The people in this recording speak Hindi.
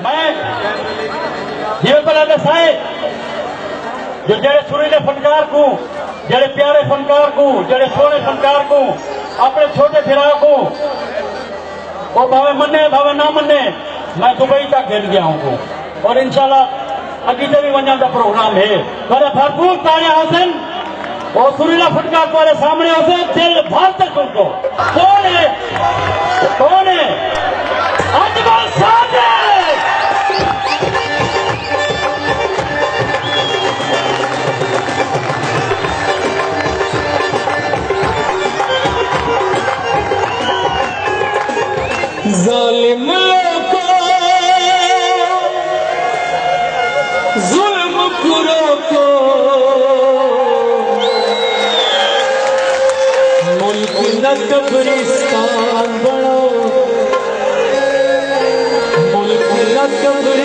मैं जिਵੇਂ पहले दसाए जो जेड़े सुरीले फनकार को, जेड़े प्यारे फनकार को, जेड़े सोने फनकार को, अपने छोटे फिरा को वो भावे मने भावे ना मने, मैं दुबई तक गिर गया हूँ और इंशाल्लाह अभी से भी वंजन का प्रोग्राम है। मेरे भरपूर तालियां हसन और सुरीला फनकार तुम्हारे सामने होते दिल भर तक सुन को कौन है अजमल सादिक। जालिम को जुल्म कुरो को मुल्क न कब्रिस्तान बनो, मुल्क न कब्रिस्तान